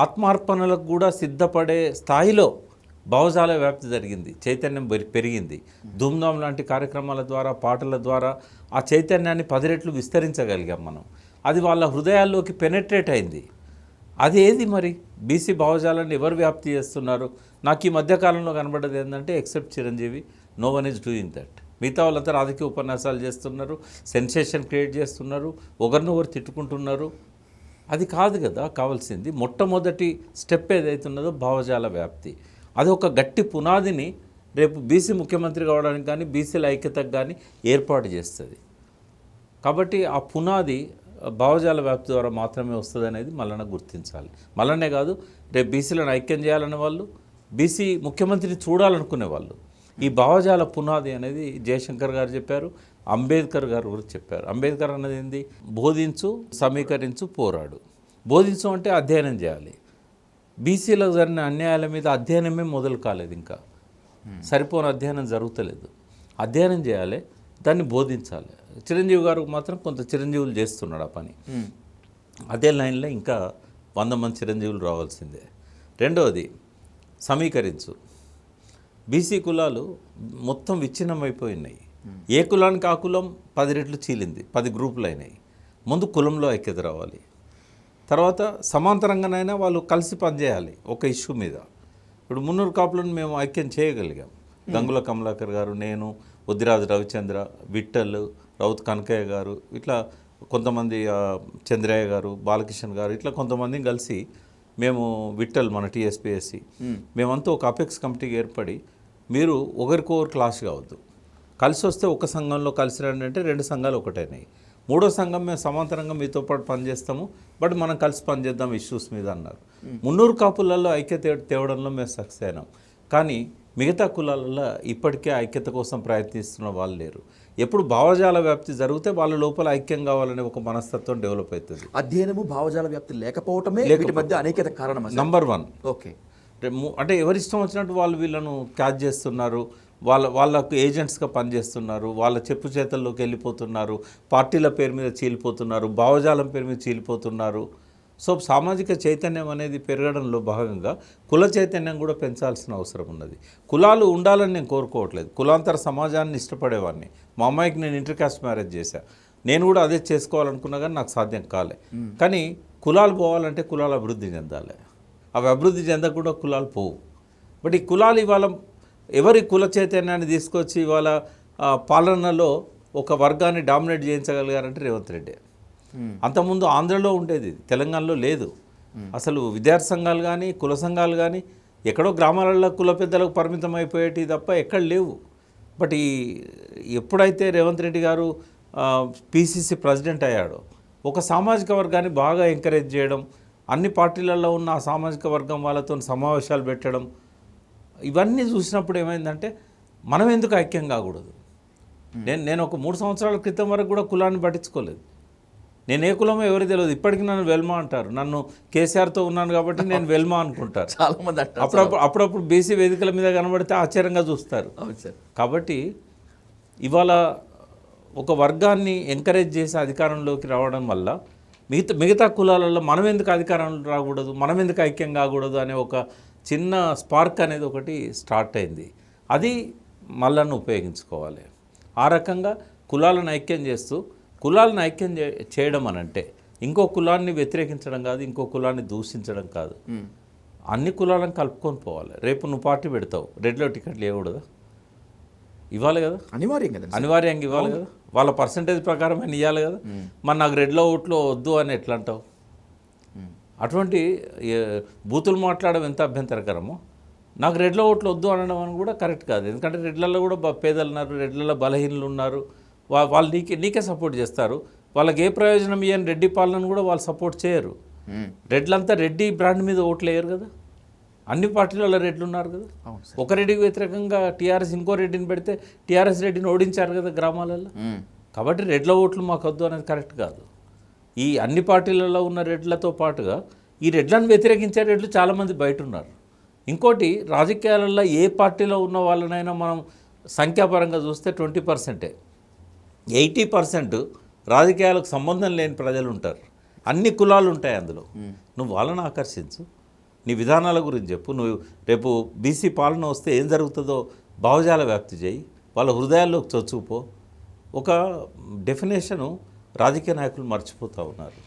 ఆత్మార్పణలకు కూడా సిద్ధపడే స్థాయిలో భావజాల వ్యాప్తి జరిగింది, చైతన్యం పెరిగింది. ధూమ్ధామ్ లాంటి కార్యక్రమాల ద్వారా, పాటల ద్వారా ఆ చైతన్యాన్ని 10 రెట్లు విస్తరించగలిగాం మనం. అది వాళ్ళ హృదయాల్లోకి పెనెట్రేట్ అయింది. అది ఏది మరి బీసీ భావజాలాన్ని ఎవరు వ్యాప్తి చేస్తున్నారు? నాకు ఈ మధ్యకాలంలో కనబడ్డది ఏంటంటే except Chiranjeevi, no one is doing that. మిగతా వాళ్ళంతా రాజకీయ ఉపన్యాసాలు చేస్తున్నారు, సెన్సేషన్ క్రియేట్ చేస్తున్నారు, ఒకరినొకరు తిట్టుకుంటున్నారు. అది కాదు కదా కావాల్సింది. మొట్టమొదటి స్టెప్ ఏదైతున్నదో భావజాల వ్యాప్తి. అది ఒక గట్టి పునాదిని రేపు బీసీ ముఖ్యమంత్రి కావడానికి కానీ, బీసీల ఐక్యతకు కానీ ఏర్పాటు చేస్తుంది. కాబట్టి ఆ పునాది భావజాల వ్యాప్తి ద్వారా మాత్రమే వస్తుంది అనేది మల్లన్న గుర్తించాలి. మల్లన్నే కాదు, రేపు బీసీలను ఐక్యం చేయాలనే వాళ్ళు, బీసీ ముఖ్యమంత్రిని చూడాలనుకునే వాళ్ళు. ఈ భావజాల పునాది అనేది జయశంకర్ గారు చెప్పారు, అంబేద్కర్ గారు కూడా చెప్పారు. అంబేద్కర్ అన్నది ఏంది? బోధించు, సమీకరించు, పోరాడు. బోధించు అంటే అధ్యయనం చేయాలి. బీసీలకు జరిగిన అన్యాయాల మీద అధ్యయనమే మొదలు కాలేదు, ఇంకా సరిపోని అధ్యయనం జరుగుతలేదు. అధ్యయనం చేయాలి, దాన్ని బోధించాలి. చిరంజీవి గారు మాత్రం కొంత చిరంజీవులు చేస్తున్నాడు ఆ పని. అదే లైన్లో ఇంకా 100 మంది చిరంజీవులు రావాల్సిందే. రెండవది సమీకరించు. బీసీ కులాలు మొత్తం విచ్ఛిన్నమైపోయినాయి. ఏ కులానికి ఆ కులం 10 రెట్లు చీలింది, 10 గ్రూపులు అయినాయి. ముందు కులంలో ఐక్యత రావాలి. తర్వాత సమాంతరంగానైనా వాళ్ళు కలిసి పనిచేయాలి ఒక ఇష్యూ మీద. ఇప్పుడు మున్నూరు కాపులను మేము ఐక్యం చేయగలిగాం. గంగుల కమలాకర్ గారు, నేను, ఉద్దిరాజు రవిచంద్ర, విఠల్, రౌత్ కనకయ్య గారు, ఇట్లా కొంతమంది, చంద్రయ్య గారు, బాలకిషన్ గారు, ఇట్లా కొంతమందిని కలిసి మేము విఠల్ మన టీఎస్పీఎస్సి మేమంతా ఒక అపెక్స్ కమిటీకి ఏర్పడి, మీరు ఒకరికొకరు క్లాష్ కావద్దు, కలిసి వస్తే ఒక సంఘంలో కలిసి రండి అంటే 2 సంఘాలు ఒకటైనాయి. 3వ సంఘం మేము సమాంతరంగా మీతో పాటు పనిచేస్తాము, బట్ మనం కలిసి పనిచేద్దాం ఇష్యూస్ మీద అన్నారు. మున్నూరు కాపులలో ఐక్యత తేవడంలో మేము సక్సెస్ అయినాం. కానీ మిగతా కులాలలో ఇప్పటికే ఐక్యత కోసం ప్రయత్నిస్తున్న వాళ్ళు లేరు. ఎప్పుడు భావజాల వ్యాప్తి జరిగితే వాళ్ళ లోపల ఐక్యం కావాలనే ఒక మనస్తత్వం డెవలప్ అవుతుంది. అధ్యయనము భావజాల వ్యాప్తి లేకపోవటమే వీటి మధ్య అనేకత కారణం. నంబర్ 1. ఓకే, అంటే ఎవరిష్టం వచ్చినట్టు వాళ్ళు వీళ్ళను క్యాచ్ చేస్తున్నారు, వాళ్ళకు ఏజెంట్స్గా పనిచేస్తున్నారు, వాళ్ళ చెప్పు చేతల్లోకి వెళ్ళిపోతున్నారు, పార్టీల పేరు మీద చీలిపోతున్నారు, భావజాలం పేరు మీద చీలిపోతున్నారు. సో సామాజిక చైతన్యం అనేది పెరగడంలో భాగంగా కుల చైతన్యం కూడా పెంచాల్సిన అవసరం ఉన్నది. కులాలు ఉండాలని నేను కోరుకోవట్లేదు, కులాంతర సమాజాన్ని ఇష్టపడేవాడిని. మా అమ్మాయికి నేను ఇంటర్ కాస్ట్ మ్యారేజ్ చేశాను, నేను కూడా అదే చేసుకోవాలనుకున్నా కానీ నాకు సాధ్యం కాలే. కానీ కులాలు పోవాలంటే కులాలు అభివృద్ధి చెందాలి, అవి అభివృద్ధి చెందకుండా కులాలు పోవు. బట్ ఈ కులాలు ఇవాళ ఎవరి కుల చైతన్యాన్ని తీసుకొచ్చి ఇవాళ పాలనలో ఒక వర్గాన్ని డామినేట్ చేయించగలిగారంటే రేవంత్ రెడ్డి. అంతకుముందు ఆంధ్రలో ఉండేది, తెలంగాణలో లేదు. అసలు విద్యార్థి సంఘాలు కానీ కుల సంఘాలు కానీ ఎక్కడో గ్రామాలలో కుల పెద్దలకు పరిమితం అయిపోయేటి తప్ప ఎక్కడ లేవు. బట్ ఎప్పుడైతే రేవంత్ రెడ్డి గారు పిసిసి ప్రెసిడెంట్ అయ్యాడో ఒక సామాజిక వర్గాన్ని బాగా ఎంకరేజ్ చేయడం, అన్ని పార్టీలలో ఉన్న ఆ సామాజిక వర్గం వాళ్ళతో సమావేశాలు పెట్టడం, ఇవన్నీ చూసినప్పుడు ఏమైందంటే మనం ఎందుకు ఐక్యం కాకూడదు. నేను ఒక 3 సంవత్సరాల క్రితం వరకు కూడా కులాన్ని పట్టించుకోలేదు. నేను ఏ కులమో ఎవరు తెలియదు. ఇప్పటికీ నన్ను వెల్మా అంటారు. నన్ను కేసీఆర్తో ఉన్నాను కాబట్టి నేను వెల్మా అనుకుంటారు చాలామంది. అప్పుడప్పుడు బీసీ వేదికల మీద కనబడితే ఆశ్చర్యంగా చూస్తారు. కాబట్టి ఇవాళ ఒక వర్గాన్ని ఎంకరేజ్ చేసి అధికారంలోకి రావడం వల్ల మిగతా కులాలలో మనం ఎందుకు అధికారంలో రాకూడదు, మనం ఎందుకు ఐక్యం కాకూడదు అనే ఒక చిన్న స్పార్క్ అనేది ఒకటి స్టార్ట్ అయింది. అది మల్లన్న ఉపయోగించుకోవాలి. ఆ రకంగా కులాలను ఐక్యం చేస్తూ, కులాలను ఐక్యం చేయడం అనంటే ఇంకో కులాన్ని వ్యతిరేకించడం కాదు, ఇంకో కులాన్ని దూషించడం కాదు. అన్ని కులాలను కలుపుకొని పోవాలి. రేపు నువ్వు పార్టీ పెడతావు, రెడ్లో టికెట్లు ఇవ్వకూడదా? ఇవ్వాలి కదా, అనివార్యంగా ఇవ్వాలి కదా. వాళ్ళ పర్సంటేజ్ ప్రకారం అని ఇవ్వాలి కదా. మరి నాకు రెడ్లో ఓట్లు వద్దు అని ఎట్లా అంటావు? అటువంటి బూతులు మాట్లాడడం ఎంత అభ్యంతరకరమో, నాకు రెడ్ల ఓట్లు వద్దు అనడం అని కూడా కరెక్ట్ కాదు. ఎందుకంటే రెడ్లలో కూడా పేదలు ఉన్నారు, రెడ్లలో బలహీనలు ఉన్నారు. వాళ్ళు నీకే సపోర్ట్ చేస్తారు. వాళ్ళకి ఏ ప్రయోజనం ఇవ్వని రెడ్డి పాలనను కూడా వాళ్ళు సపోర్ట్ చేయరు. రెడ్లంతా రెడ్డి బ్రాండ్ మీద ఓట్లు వేయరు కదా. అన్ని పార్టీలలో రెడ్లు ఉన్నారు కదా. ఒక రెడ్డికి వ్యతిరేకంగా టీఆర్ఎస్ ఇంకో రెడ్డిని పెడితే టీఆర్ఎస్ రెడ్డిని ఓడించారు కదా గ్రామాలలో. కాబట్టి రెడ్ల ఓట్లు మాకు వద్దు అనేది కరెక్ట్ కాదు. ఈ అన్ని పార్టీలలో ఉన్న రెడ్లతో పాటుగా ఈ రెడ్లను వ్యతిరేకించే రెడ్లు చాలామంది బయట ఉన్నారు. ఇంకోటి, రాజకీయాలలో ఏ పార్టీలో ఉన్న వాళ్ళనైనా మనం సంఖ్యాపరంగా చూస్తే 20%, 80% రాజకీయాలకు సంబంధం లేని ప్రజలు ఉంటారు. అన్ని కులాలు ఉంటాయి అందులో. నువ్వు వాళ్ళని ఆకర్షించు, నీ విధానాల గురించి చెప్పు. నువ్వు రేపు బీసీ పాలన వస్తే ఏం జరుగుతుందో భావజాల వ్యాప్తి చేయి, వాళ్ళ హృదయాల్లోకి చొచ్చుకుపో. ఒక డెఫినేషను రాజకీయ నాయకులు మర్చిపోతూ ఉన్నారు.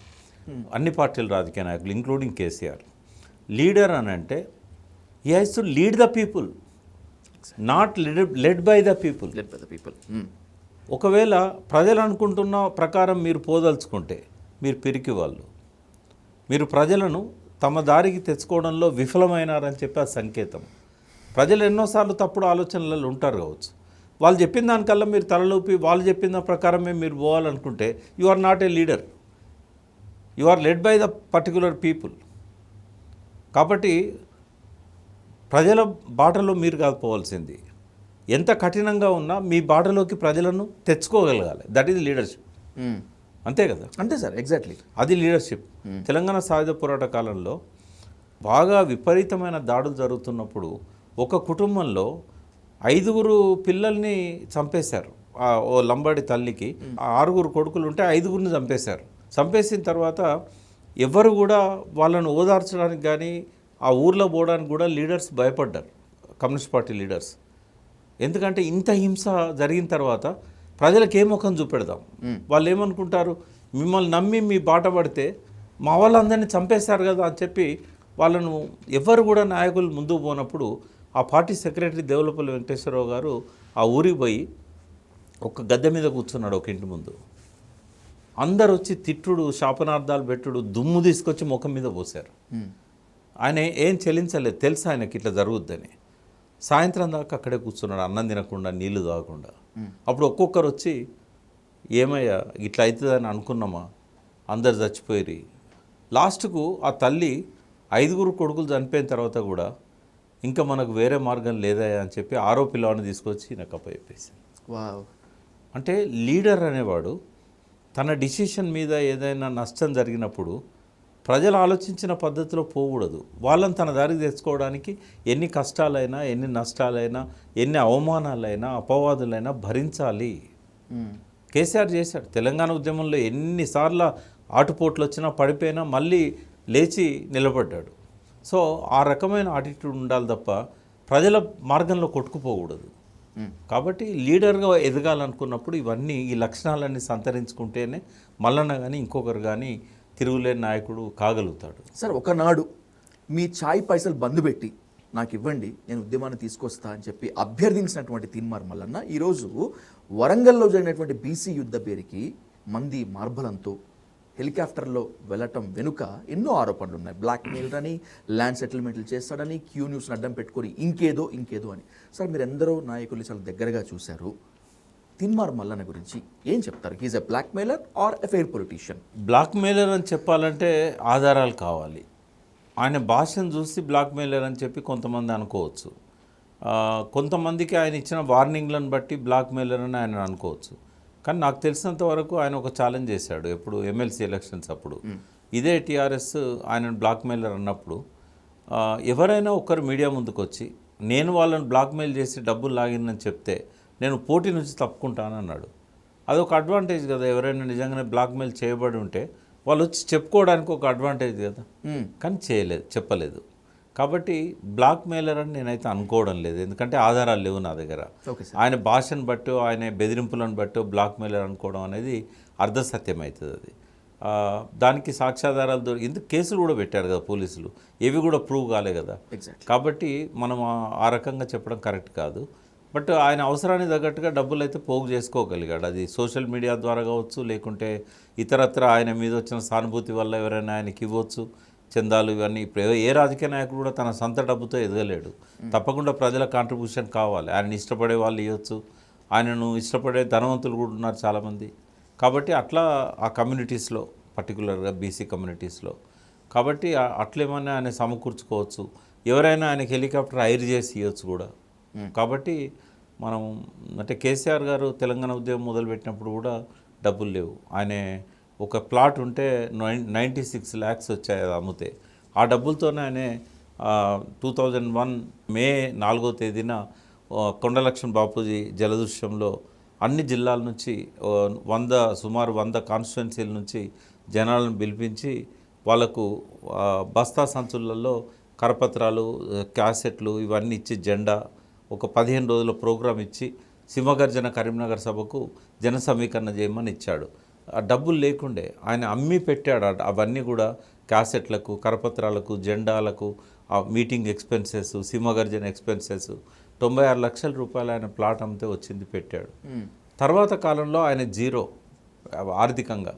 అన్ని పార్టీల రాజకీయ నాయకులు ఇంక్లూడింగ్ కేసీఆర్. లీడర్ అని అంటే he has to lead the people, not led by the people. ఒకవేళ ప్రజలు అనుకుంటున్న ప్రకారం మీరు పోదలుచుకుంటే మీరు పిరికి వాళ్ళు. మీరు ప్రజలను తమ దారికి తెచ్చుకోవడంలో విఫలమైనారని చెప్పి ఆ సంకేతం. ప్రజలు ఎన్నోసార్లు తప్పుడు ఆలోచనలలో ఉంటారు కావచ్చు. వాళ్ళు చెప్పిన దానికల్లా మీరు తలలోపి వాళ్ళు చెప్పిన ప్రకారమే మీరు పోవాలనుకుంటే you are not a leader. You are led by the particular people. కాబట్టి ప్రజల బాటలో మీరు కాదు పోవాల్సింది. ఎంత కఠినంగా ఉన్నా మీ బాటలోకి ప్రజలను తెచ్చుకోగలగాలి. That is leadership. అంతే కదా? అంతే సార్, ఎగ్జాక్ట్లీ. అది లీడర్షిప్. తెలంగాణ సాయుధ పోరాట కాలంలో బాగా విపరీతమైన దాడులు జరుగుతున్నప్పుడు ఒక కుటుంబంలో 5 పిల్లల్ని చంపేశారు. ఓ లంబాడి తల్లికి 6 కొడుకులు ఉంటే 5 చంపేశారు. చంపేసిన తర్వాత ఎవరు కూడా వాళ్ళను ఓదార్చడానికి కానీ ఆ ఊర్లో పోవడానికి కూడా లీడర్స్ భయపడ్డారు, కమ్యూనిస్ట్ పార్టీ లీడర్స్. ఎందుకంటే ఇంత హింస జరిగిన తర్వాత ప్రజలకు ఏ ముఖం చూపెడదాం? వాళ్ళు ఏమనుకుంటారు, మిమ్మల్ని నమ్మి మీ బాట పడితే మా వాళ్ళందరినీ చంపేశారు కదా అని చెప్పి వాళ్ళను ఎవరు కూడా నాయకులు ముందుకు పోనప్పుడు ఆ పార్టీ సెక్రటరీ దేవులపల్లి వెంకటేశ్వరరావు గారు ఆ ఊరికి పోయి ఒక గద్దె మీద కూర్చున్నాడు ఒక ఇంటి ముందు. అందరు వచ్చి తిట్టుడు, శాపనార్థాలు పెట్టుడు, దుమ్ము తీసుకొచ్చి ముఖం మీద పోశారు. ఆయన ఏం చెల్లించలేదు, తెలుసు ఆయనకి ఇట్లా జరుగుద్దని. సాయంత్రం దాకా అక్కడే కూర్చున్నాడు, అన్నం తినకుండా, నీళ్లు తాగకుండా. అప్పుడు ఒక్కొక్కరు వచ్చి, ఏమయ్యా ఇట్లా అవుతుందని అనుకున్నామా, అందరు చచ్చిపోయి. లాస్ట్కు ఆ తల్లి 5 కొడుకులు చనిపోయిన తర్వాత కూడా ఇంకా మనకు వేరే మార్గం లేదా అని చెప్పి 6వ పిల్లవాడిని తీసుకొచ్చి నాకు అప్పచెప్పేసి. వావ్. అంటే లీడర్ అనేవాడు తన డిసిషన్ మీద ఏదైనా నష్టం జరిగినప్పుడు ప్రజలు ఆలోచించిన పద్ధతిలో పోకూడదు. వాళ్ళని తన దారికి తెచ్చుకోవడానికి ఎన్ని కష్టాలైనా, ఎన్ని నష్టాలైనా, ఎన్ని అవమానాలైనా, అపవాదులైనా భరించాలి. కేసీఆర్ చేశాడు. తెలంగాణ ఉద్యమంలో ఎన్నిసార్లు ఆటుపోట్లు వచ్చినా పడిపోయినా మళ్ళీ లేచి నిలబడ్డాడు. సో ఆ రకమైన ఆటిట్యూడ్ ఉండాలి తప్ప ప్రజల మార్గంలో కొట్టుకుపోకూడదు. కాబట్టి లీడర్గా ఎదగాలనుకున్నప్పుడు ఇవన్నీ, ఈ లక్షణాలన్నీ సంతరించుకుంటేనే మల్లన్న కానీ ఇంకొకరు కానీ తిరుగులేని నాయకుడు కాగలుగుతాడు. సార్, ఒకనాడు మీ ఛాయ్ పైసలు బంద్ పెట్టి నాకు ఇవ్వండి, నేను ఉద్యమాన్ని తీసుకొస్తా అని చెప్పి అభ్యర్థించినటువంటి తీన్మార్ మల్లన్న ఈరోజు వరంగల్లో జరిగినటువంటి బీసీ యుద్ధ పేరుకి మంది మార్బలంతో హెలికాప్టర్లో వెళ్ళటం వెనుక ఎన్నో ఆరోపణలు ఉన్నాయి. బ్లాక్మెయిల్ అని, ల్యాండ్ సెటిల్మెంట్లు చేస్తాడని, క్యూ న్యూస్ని అడ్డం పెట్టుకొని ఇంకేదో అని. సార్, మీరు ఎందరో నాయకుల్ని చాలా దగ్గరగా చూశారు. తీన్మార్ మల్లన్న గురించి ఏం చెప్తారు? He's a blackmailer or a fair politician? Blackmailer అని చెప్పాలంటే ఆధారాలు కావాలి. ఆయన భాషను చూసి బ్లాక్మెయిలర్ అని చెప్పి కొంతమంది అనుకోవచ్చు. కొంతమందికి ఆయన ఇచ్చిన వార్నింగ్లను బట్టి బ్లాక్మెయిలర్ అని ఆయన అనుకోవచ్చు. కానీ నాకు తెలిసినంత వరకు ఆయన ఒక ఛాలెంజ్ చేశాడు. ఎప్పుడు ఎమ్మెల్సీ ఎలక్షన్స్ అప్పుడు ఇదే టీఆర్ఎస్ ఆయన బ్లాక్మెయిలర్ అన్నప్పుడు ఎవరైనా ఒకరు మీడియా ముందుకు వచ్చి నేను వాళ్ళని బ్లాక్మెయిల్ చేసి డబ్బులు లాగినని చెప్తే నేను పోటీ నుంచి తప్పుకుంటాను అన్నాడు. అదొక అడ్వాంటేజ్ కదా. ఎవరైనా నిజంగానే బ్లాక్మెయిల్ చేయబడి ఉంటే వాళ్ళు వచ్చి చెప్పుకోవడానికి ఒక అడ్వాంటేజ్ కదా. కానీ చెప్పలేదు. కాబట్టి బ్లాక్మెయిలర్ అని నేనైతే అనుకోవడం లేదు. ఎందుకంటే ఆధారాలు లేవు నా దగ్గర. ఆయన భాషను బట్టో, ఆయన బెదిరింపులను బట్టో బ్లాక్మెయిలర్ అనుకోవడం అనేది అర్ధసత్యం అవుతుంది. అది దానికి సాక్ష్యాధారాలు ఇందుకు కేసులు కూడా పెట్టారు కదా పోలీసులు, ఏవి కూడా ప్రూవ్ కాలే కదా. కాబట్టి మనం ఆ రకంగా చెప్పడం కరెక్ట్ కాదు. బట్ ఆయన అవసరానికి తగ్గట్టుగా డబ్బులు అయితే పోగు చేసుకోగలిగాడు. అది సోషల్ మీడియా ద్వారా కావచ్చు, లేకుంటే ఇతరత్ర ఆయన మీద వచ్చిన సానుభూతి వల్ల ఎవరైనా ఆయనకి ఇవ్వచ్చు చందాలు. ఇవన్నీ ఇప్పుడు ఏ రాజకీయ నాయకుడు కూడా తన సొంత డబ్బుతో ఎదగలేడు. తప్పకుండా ప్రజల కాంట్రిబ్యూషన్ కావాలి. ఆయనను ఇష్టపడే వాళ్ళు ఇవ్వచ్చు, ఆయనను ఇష్టపడే ధనవంతులు కూడా ఉన్నారు చాలామంది. కాబట్టి అట్లా ఆ కమ్యూనిటీస్లో, పర్టికులర్గా బీసీ కమ్యూనిటీస్లో, కాబట్టి అట్లేమన్నా ఆయన సమకూర్చుకోవచ్చు. ఎవరైనా ఆయనకి హెలికాప్టర్ హైర్ చేసి ఇవ్వచ్చు కూడా. కాబట్టి మనం అంటే కేసీఆర్ గారు తెలంగాణ ఉద్యమం మొదలుపెట్టినప్పుడు కూడా డబ్బులు లేవు. ఆయన ఒక ప్లాట్ ఉంటే 96 lakhs వచ్చాయి అది అమ్మితే. ఆ డబ్బులతోనే ఆయన 2001 మే 4వ తేదీన కొండలక్ష్మణ్ బాపూజీ జలదృశ్యంలో అన్ని జిల్లాల నుంచి సుమారు 100 కాన్స్టిట్యున్సీల నుంచి జనాలను పిలిపించి వాళ్ళకు బస్తా సంచులలో కరపత్రాలు, క్యాసెట్లు ఇవన్నీ ఇచ్చి జెండా ఒక 15 రోజుల ప్రోగ్రాం ఇచ్చి సింహగర్జన కరీంనగర్ సభకు జన సమీకరణ చేయమని ఇచ్చాడు. ఆ డబ్బులు లేకుండే ఆయన అమ్మి పెట్టాడు. అవన్నీ కూడా క్యాసెట్లకు, కరపత్రాలకు, జెండాలకు, ఆ మీటింగ్ ఎక్స్పెన్సెస్, సింహగర్జన ఎక్స్పెన్సెస్ 96 లక్షల రూపాయలు ఆయన ప్లాట్ అమ్మితే వచ్చింది పెట్టాడు. తర్వాత కాలంలో ఆయన జీరో ఆర్థికంగా.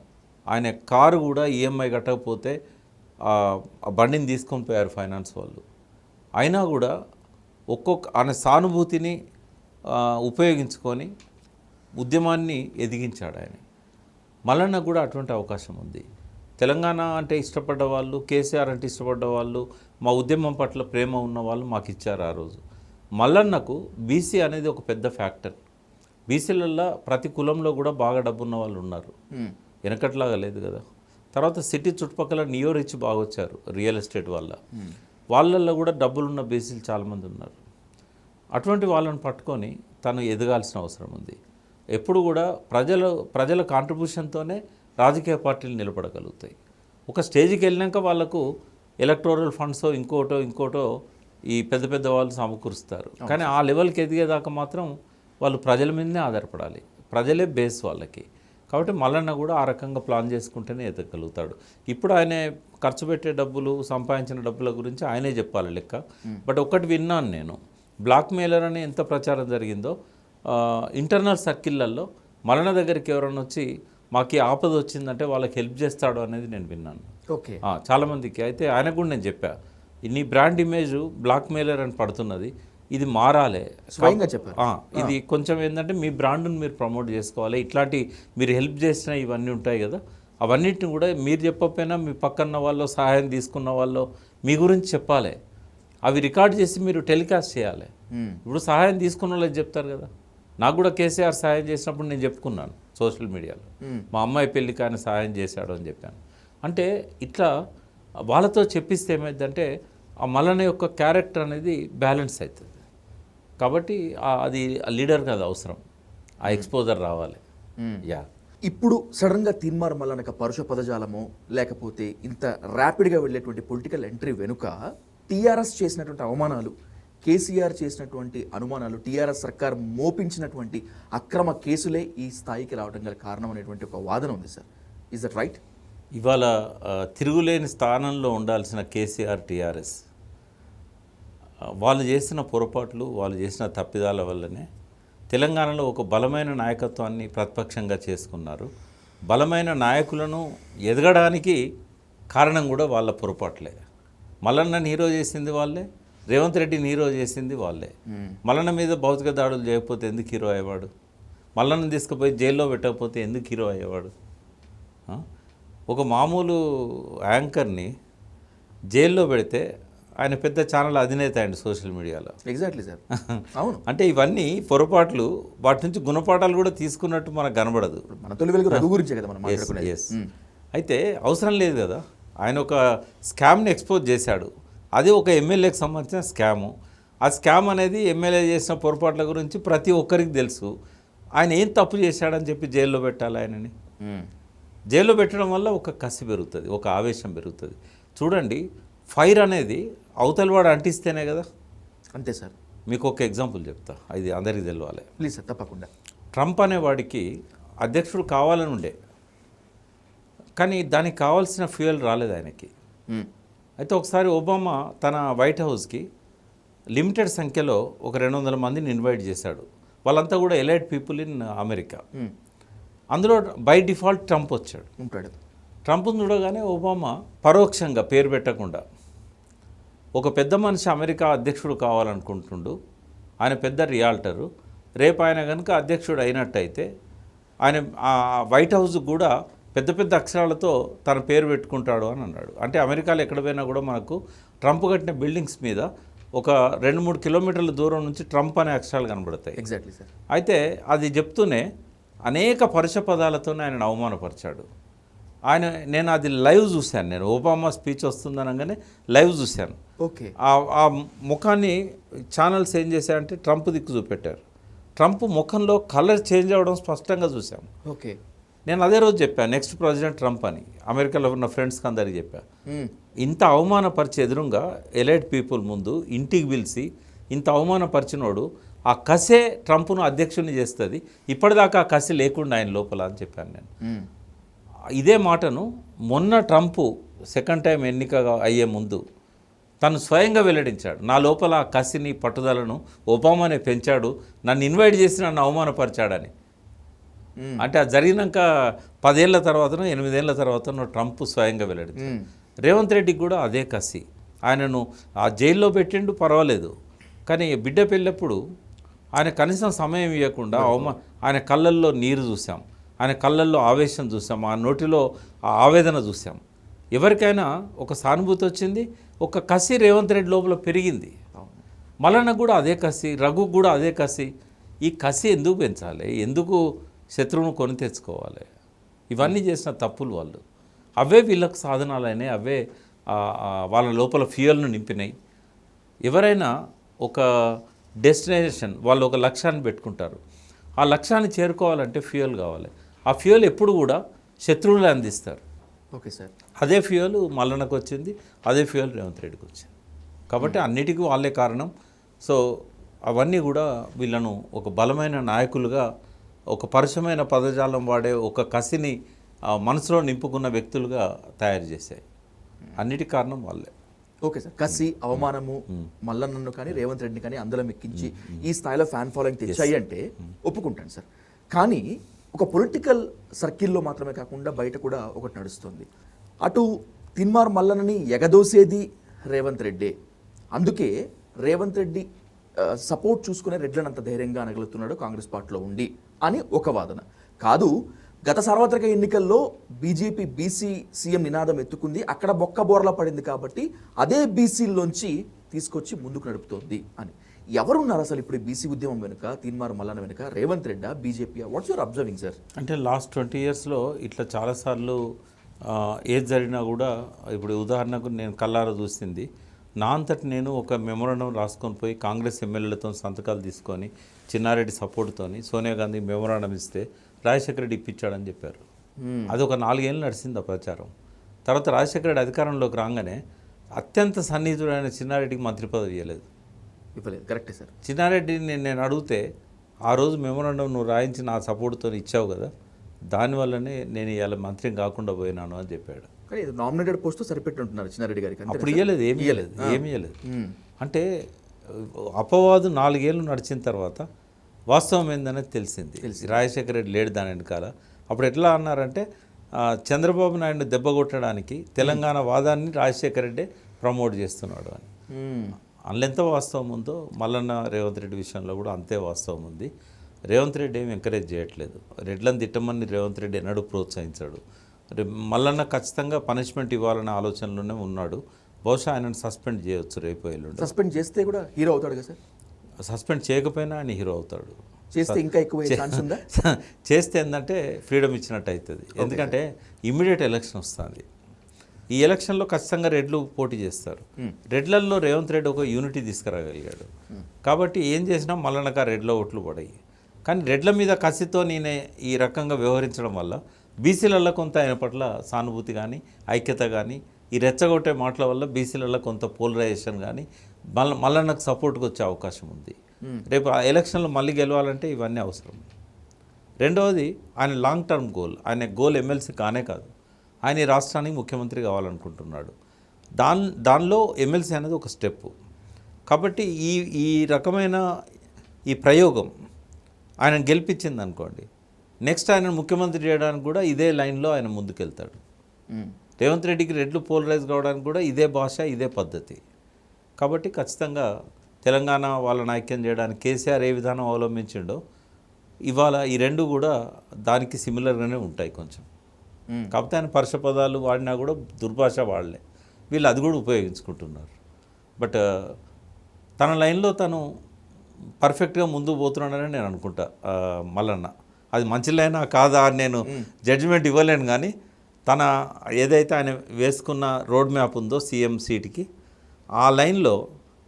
ఆయన కారు కూడా ఈఎంఐ కట్టకపోతే ఆ బండిని తీసుకొని పోయారు ఫైనాన్స్ వాళ్ళు. అయినా కూడా ఆయన సానుభూతిని ఉపయోగించుకొని ఉద్యమాన్ని ఎదిగించాడు ఆయన. మల్లన్న కూడా అటువంటి అవకాశం ఉంది. తెలంగాణ అంటే ఇష్టపడ్డ వాళ్ళు, కేసీఆర్ అంటే ఇష్టపడ్డ వాళ్ళు, మా ఉద్యమం పట్ల ప్రేమ ఉన్న వాళ్ళు మాకు ఇచ్చారు ఆ రోజు. మల్లన్నకు బీసీ అనేది ఒక పెద్ద ఫ్యాక్టర్. బీసీలలో ప్రతి కులంలో కూడా బాగా డబ్బున్న వాళ్ళు ఉన్నారు, వెనకట్లాగా లేదు కదా. తర్వాత సిటీ చుట్టుపక్కల నియో రిచ్ బాగా వచ్చారు రియల్ ఎస్టేట్ వల్ల, వాళ్ళల్లో కూడా డబ్బులున్న బీసీలు చాలామంది ఉన్నారు. అటువంటి వాళ్ళని పట్టుకొని తను ఎదగాల్సిన అవసరం ఉంది. ఎప్పుడు కూడా ప్రజల కాంట్రిబ్యూషన్తోనే రాజకీయ పార్టీలు నిలబడగలుగుతాయి. ఒక స్టేజ్కి వెళ్ళినాక వాళ్ళకు ఎలక్టోరల్ ఫండ్స్ ఇంకోటో ఈ పెద్ద పెద్ద వాళ్ళు సమకూరుస్తారు. కానీ ఆ లెవెల్కి ఎదిగేదాకా మాత్రం వాళ్ళు ప్రజల మీదనే ఆధారపడాలి, ప్రజలే బేస్ వాళ్ళకి. కాబట్టి మల్లన్న కూడా ఆ రకంగా ప్లాన్ చేసుకుంటేనే ఎదగలుగుతాడు. ఇప్పుడు ఆయన ఖర్చు పెట్టే డబ్బులు, సంపాదించిన డబ్బుల గురించి ఆయనే చెప్పాలి లెక్క. బట్ ఒకటి విన్నాను నేను, బ్లాక్ మెయిలర్ అని ఎంత ప్రచారం జరిగిందో ఇంటర్నల్ సర్కిళ్ళల్లో మల్లన్న దగ్గరికి ఎవరైనా వచ్చి మాకు ఆపద వచ్చిందంటే వాళ్ళకి హెల్ప్ చేస్తాడు అనేది నేను విన్నాను. ఓకే, చాలామందికి. అయితే ఆయనకు కూడా నేను చెప్పా, నీ బ్రాండ్ ఇమేజ్ బ్లాక్ మెయిలర్ అని పడుతున్నది, ఇది మారాలి. స్వయంగా చెప్పారు. ఇది కొంచెం ఏంటంటే మీ బ్రాండ్ని మీరు ప్రమోట్ చేసుకోవాలి. ఇట్లాంటి మీరు హెల్ప్ చేసిన ఇవన్నీ ఉంటాయి కదా, అవన్నిటిని కూడా మీరు చెప్పకపోయినా మీ పక్కన వాళ్ళు, సహాయం తీసుకున్న వాళ్ళు మీ గురించి చెప్పాలి. అవి రికార్డ్ చేసి మీరు టెలికాస్ట్ చేయాలి. ఇప్పుడు సహాయం తీసుకున్న వాళ్ళకి చెప్తారు కదా. నాకు కూడా కేసీఆర్ సహాయం చేసినప్పుడు నేను చెప్పుకున్నాను సోషల్ మీడియాలో, మా అమ్మాయి పెళ్ళికి ఆయన సహాయం చేశాడు అని చెప్పాను. అంటే ఇట్లా వాళ్ళతో చెప్పిస్తే ఏమైందంటే ఆ మల్లన్న యొక్క క్యారెక్టర్ అనేది బ్యాలెన్స్ అవుతుంది. కాబట్టి అది లీడర్ కదా అవసరం, ఆ ఎక్స్పోజర్ రావాలి. యా, ఇప్పుడు సడన్గా తీన్మార్ మల్లన్న పరుష పదజాలమో లేకపోతే ఇంత ర్యాపిడ్గా వెళ్ళేటువంటి పొలిటికల్ ఎంట్రీ వెనుక టీఆర్ఎస్ చేసినటువంటి అవమానాలు, కేసీఆర్ చేసినటువంటి అనుమానాలు, టీఆర్ఎస్ సర్కార్ మోపించినటువంటి అక్రమ కేసులే ఈ స్థాయికి రావడం గల కారణం అనేటువంటి ఒక వాదన ఉంది సార్. Is that right? ఇవాళ తిరుగులేని స్థానంలో ఉండాల్సిన కేసీఆర్, టీఆర్ఎస్ వాళ్ళు చేసిన పొరపాట్లు, వాళ్ళు చేసిన తప్పిదాల వల్లనే తెలంగాణలో ఒక బలమైన నాయకత్వాన్ని ప్రతిపక్షంగా చేసుకున్నారు. బలమైన నాయకులను ఎదగడానికి కారణం కూడా వాళ్ళ పొరపాట్లే. మల్లన్నని హీరో చేసింది వాళ్ళే, రేవంత్ రెడ్డిని హీరో చేసింది వాళ్ళే. మల్లన్న మీద భౌతిక దాడులు చేయకపోతే ఎందుకు హీరో అయ్యేవాడు? మల్లన్న తీసుకుపోయి జైల్లో పెట్టకపోతే ఎందుకు హీరో అయ్యేవాడు? ఒక మామూలు యాంకర్ని జైల్లో పెడితే ఆయన పెద్ద ఛానల్ అధినేత అండి సోషల్ మీడియాలో. ఎగ్జాక్ట్లీ సార్, అవును. అంటే ఇవన్నీ పొరపాట్లు, వాటి నుంచి గుణపాఠాలు కూడా తీసుకున్నట్టు మనకు కనబడదు. మన తొలి వెలుగు రఘు గురించే కదా మనం మాట్లాడుకునేది. అయితే అవసరం లేదు కదా. ఆయన ఒక స్కామ్ని ఎక్స్పోజ్ చేశాడు, అది ఒక ఎమ్మెల్యేకి సంబంధించిన స్కాము. ఆ స్కామ్ అనేది ఎమ్మెల్యే చేసిన పొరపాట్ల గురించి ప్రతి ఒక్కరికి తెలుసు. ఆయన ఏం తప్పు చేశాడని చెప్పి జైల్లో పెట్టాలి ఆయనని. జైల్లో పెట్టడం వల్ల ఒక కసి పెరుగుతుంది, ఒక ఆవేశం పెరుగుతుంది. చూడండి, ఫైర్ అనేది అవతలవాడు అంటిస్తేనే కదా. అంతే సార్. మీకు ఒక ఎగ్జాంపుల్ చెప్తా, ఇది అందరికీ తెలవాలి. ప్లీజ్ సార్, తప్పకుండా. ట్రంప్ అనేవాడికి అధ్యక్షుడు కావాలని ఉండే, కానీ దానికి కావాల్సిన ఫ్యూయల్ రాలేదు ఆయనకి. అయితే ఒకసారి ఒబామా తన వైట్ హౌస్కి లిమిటెడ్ సంఖ్యలో ఒక 200 మందిని ఇన్వైట్ చేశాడు. వాళ్ళంతా కూడా ఎలైట్ పీపుల్ ఇన్ అమెరికా. అందులో బై డిఫాల్ట్ ట్రంప్ వచ్చాడు. ట్రంప్ను చూడగానే ఒబామా పరోక్షంగా, పేరు పెట్టకుండా, ఒక పెద్ద మనిషి అమెరికా అధ్యక్షుడు కావాలనుకుంటుండు, ఆయన పెద్ద రియాల్టరు, రేపు ఆయన కనుక అధ్యక్షుడు అయినట్టయితే ఆయన ఆ వైట్ హౌస్ కూడా పెద్ద పెద్ద అక్షరాలతో తన పేరు పెట్టుకుంటాడు అని అన్నాడు. అంటే అమెరికాలో ఎక్కడ పోయినా కూడా మనకు ట్రంప్ కట్టిన బిల్డింగ్స్ మీద ఒక 2-3 కిలోమీటర్ల దూరం నుంచి ట్రంప్ అనే అక్షరాలు కనబడతాయి. Exactly sir. అయితే అది చెప్తూనే అనేక పరుష పదాలతోనే ఆయన అవమానపరిచాడు. నేను అది లైవ్ చూశాను. నేను ఒబామా స్పీచ్ వస్తుందనగానే లైవ్ చూశాను. ఓకే. ఆ ముఖాన్ని ఛానల్స్ ఏం చేశారంటే ట్రంప్ దిక్కు చూపెట్టారు. ట్రంప్ ముఖంలో కలర్ చేంజ్ అవ్వడం స్పష్టంగా చూసాం. ఓకే. నేను అదే రోజు చెప్పాను, నెక్స్ట్ ప్రెసిడెంట్ ట్రంప్ అని అమెరికాలో ఉన్న ఫ్రెండ్స్కి అందరికి చెప్పాను. ఇంత అవమానపరిచి ఎదురుగా ఎలైట్ పీపుల్ ముందు ఇంటికి పిలిచి ఇంత అవమానపరిచినోడు, ఆ కసే ట్రంప్ను అధ్యక్షుని చేస్తుంది. ఇప్పటిదాకా ఆ కసి లేకుండా ఆయన లోపల అని చెప్పాను నేను. ఇదే మాటను మొన్న ట్రంప్ సెకండ్ టైం ఎన్నిక అయ్యే ముందు తను స్వయంగా వెల్లడించాడు. నా లోపల ఆ కసిని, పట్టుదలను ఒబామానే పెంచాడు, నన్ను ఇన్వైట్ చేసి నన్ను అవమానపరిచాడని. అంటే అది జరిగినాక 10 ఏళ్ల తర్వాతనో 8 ఏళ్ల తర్వాతనో ట్రంప్ స్వయంగా వెల్లడించాడు. రేవంత్ రెడ్డికి కూడా అదే కసి. ఆయనను ఆ జైల్లో పెట్టిండు, పర్వాలేదు, కానీ బిడ్డ పెళ్ళప్పుడు ఆయన కనీసం సమయం ఇవ్వకుండా ఆయన కళ్ళల్లో నీరు చూసాం, ఆయన కళ్ళల్లో ఆవేశం చూసాం, ఆ నోటిలో ఆ ఆవేదన చూసాం. ఎవరికైనా ఒక సానుభూతి వచ్చింది, ఒక కసి రేవంత్ రెడ్డి లోపల పెరిగింది. మల్లన్నకు కూడా అదే కసి, రఘుకు కూడా అదే కసి. ఈ కసి ఎందుకు పెంచాలి, ఎందుకు శత్రువును కొని తెచ్చుకోవాలి? ఇవన్నీ చేసిన తప్పులు వాళ్ళు. అవే వీళ్ళకు సాధనాలైనాయి, అవే వాళ్ళ లోపల ఫ్యూయల్ను నింపినాయి. ఎవరైనా ఒక డెస్టినేషన్, వాళ్ళు ఒక లక్ష్యాన్ని పెట్టుకుంటారు. ఆ లక్ష్యాన్ని చేరుకోవాలంటే ఫ్యూయల్ కావాలి. ఆ ఫ్యూయల్ ఎప్పుడు కూడా శత్రువులే అందిస్తారు. Okay sir. అదే ఫ్యూయల్ మల్లన్నకు వచ్చింది, అదే ఫ్యూయల్ రేవంత్ రెడ్డికి వచ్చింది. కాబట్టి అన్నిటికీ వాళ్ళే కారణం. సో అవన్నీ కూడా వీళ్ళను ఒక బలమైన నాయకులుగా, ఒక పరుషమైన పదజాలం వాడే ఒక కసిని మనసులో నింపుకున్న వ్యక్తులుగా తయారు చేశాయి. అన్నిటి కారణం వాళ్ళే. Okay sir. కసి, అవమానము మల్లన్నను కానీ రేవంత్ రెడ్డిని కానీ అందరం ఎక్కించి ఈ స్థాయిలో ఫ్యాన్ ఫాలోయింగ్ తెచ్చాయి అంటే ఒప్పుకుంటాను సార్. కానీ ఒక పొలిటికల్ సర్కిల్లో మాత్రమే కాకుండా బయట కూడా ఒకటి నడుస్తుంది. అటు తిన్మార్ మల్లన్నని ఎగదోసేది రేవంత్ రెడ్డి. అందుకే రేవంత్ రెడ్డి సపోర్ట్ చూసుకునే రెడ్లను అంత ధైర్యంగా అనగలుగుతున్నాడు కాంగ్రెస్ పార్టీలో ఉండి అని ఒక వాదన. కాదు, గత సార్వత్రిక ఎన్నికల్లో బీజేపీ బీసీ సీఎం నినాదం ఎత్తుకుంది, అక్కడ బొక్కబోర్లా పడింది కాబట్టి అదే బీసీల్లోంచి తీసుకొచ్చి ముందుకు నడుపుతోంది అని. ఎవరున్నారు అసలు ఇప్పుడు బీసీ ఉద్యమం వెనుక, తీన్మార్ మల్లన్న వెనుక? రేవంత్ రెడ్డా, BJP? What's your observing sir? అంటే లాస్ట్ 20 yearsలో ఇట్లా చాలాసార్లు ఏది జరిగినా కూడా, ఇప్పుడు ఉదాహరణకు నేను కల్లారా చూసింది, నా అంతటి నేను ఒక మెమోరాండం రాసుకొని పోయి కాంగ్రెస్ ఎమ్మెల్యేలతో సంతకాలు తీసుకొని చిన్నారెడ్డి సపోర్ట్తోని సోనియా గాంధీ మెమోరాండం ఇస్తే రాజశేఖర రెడ్డి ఇప్పించాడని చెప్పారు. అది ఒక 4 ఏళ్ళు నడిచింది ఆ ప్రచారం. తర్వాత రాజశేఖర రెడ్డి అధికారంలోకి రాగానే అత్యంత సన్నిహితుడైన చిన్నారెడ్డికి మంత్రి పదవి ఇవ్వలేదు. కరెక్టే సార్. చిన్నారెడ్డిని నేను అడిగితే, ఆ రోజు మెమోరాండం నువ్వు రాయించి నా సపోర్ట్తో ఇచ్చావు కదా, దానివల్లనే నేను ఇవాళ మంత్రిని కాకుండా పోయినాను అని చెప్పాడు. కానీ నామినేటెడ్ పోస్ట్ సరిపెట్టుంటున్నారు చిన్నారెడ్డి గారికి. అప్పుడు ఇవ్వలేదు, ఏమి ఇవ్వలేదు. అంటే అపవాదు 4 ఏళ్ళు నడిచిన తర్వాత వాస్తవం ఏందనేది తెలిసింది. రాజశేఖర రెడ్డి లేడు దాని వెనకాల. అప్పుడు ఎట్లా అన్నారంటే, చంద్రబాబు నాయుడిని దెబ్బ కొట్టడానికి తెలంగాణ వాదాన్ని రాజశేఖర రెడ్డి ప్రమోట్ చేస్తున్నాడు అని. అందులో ఎంత వాస్తవం ఉందో మల్లన్న రేవంత్ రెడ్డి విషయంలో కూడా అంతే వాస్తవం ఉంది. రేవంత్ రెడ్డి ఏమి ఎంకరేజ్ చేయట్లేదు. రెడ్లను తిట్టమని రేవంత్ రెడ్డి ఎన్నడూ ప్రోత్సహించాడు. మల్లన్న ఖచ్చితంగా పనిష్మెంట్ ఇవ్వాలనే ఆలోచనలోనే ఉన్నాడు. బహుశా ఆయనను సస్పెండ్ చేయొచ్చు రేపు ఎల్లుండి. సస్పెండ్ చేస్తే కూడా హీరో అవుతాడు కదా సార్? సస్పెండ్ చేయకపోయినా ఆయన హీరో అవుతాడు. చేస్తే ఇంకా ఎక్కువ ఛాన్స్ ఉందా? చేస్తే ఏంటంటే ఫ్రీడమ్ ఇచ్చినట్టు అవుతుంది. ఎందుకంటే ఇమ్మీడియట్ ఎలక్షన్ వస్తుంది. ఈ ఎలక్షన్లో ఖచ్చితంగా రెడ్లు పోటీ చేస్తారు. రెడ్లల్లో రేవంత్ రెడ్డి ఒక యూనిటీ తీసుకురాగలిగాడు. కాబట్టి ఏం చేసినా మల్లన్నక రెడ్ల ఓట్లు పడాయి. కానీ రెడ్ల మీద కసితో నేనే ఈ రకంగా వ్యవహరించడం వల్ల బీసీలలో కొంత ఆయన పట్ల సానుభూతి కానీ, ఐక్యత కానీ, ఈ రెచ్చగొట్టే మాటల వల్ల బీసీలలో కొంత పోలరైజేషన్ కానీ మల్లన్నకు సపోర్ట్కి వచ్చే అవకాశం ఉంది. రేపు ఆ ఎలక్షన్లో మళ్ళీ గెలవాలంటే ఇవన్నీ అవసరం. రెండవది, ఆయన లాంగ్ టర్మ్ గోల్. ఆయన గోల్ ఎమ్మెల్సీ కానే కాదు, ఆయన ఈ రాష్ట్రానికి ముఖ్యమంత్రి కావాలనుకుంటున్నాడు. దానిలో ఎమ్మెల్సీ అనేది ఒక స్టెప్. కాబట్టి ఈ రకమైన ఈ ప్రయోగం ఆయన గెలిపించింది అనుకోండి, నెక్స్ట్ ఆయన ముఖ్యమంత్రి చేయడానికి కూడా ఇదే లైన్లో ఆయన ముందుకెళ్తాడు. రేవంత్ రెడ్డికి రెడ్లు పోలరైజ్ కావడానికి కూడా ఇదే భాష, ఇదే పద్ధతి. కాబట్టి ఖచ్చితంగా తెలంగాణ వాళ్ళని ఐక్యం చేయడానికి కేసీఆర్ ఏ విధానం అవలంబించిండో ఇవాళ ఈ రెండు కూడా దానికి సిమిలర్గానే ఉంటాయి కొంచెం. కాకపోతే ఆయన పరుష పదాలు వాడినా కూడా దుర్భాష వాడలే. వీళ్ళు అది కూడా ఉపయోగించుకుంటున్నారు. బట్ తన లైన్లో తను పర్ఫెక్ట్గా ముందుకు పోతున్నాడని నేను అనుకుంటా. మల్లన్న అది మంచి లైనా కాదా అని నేను జడ్జిమెంట్ ఇవ్వలేను. కానీ తన ఏదైతే ఆయన వేసుకున్న రోడ్ మ్యాప్ ఉందో సీఎం సీట్కి, ఆ లైన్లో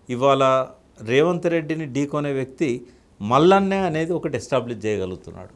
ఇవాళ రేవంత్ రెడ్డిని ఢీకొనే వ్యక్తి మల్లన్నే అనేది ఒకటి ఎస్టాబ్లిష్ చేయగలుగుతున్నాడు.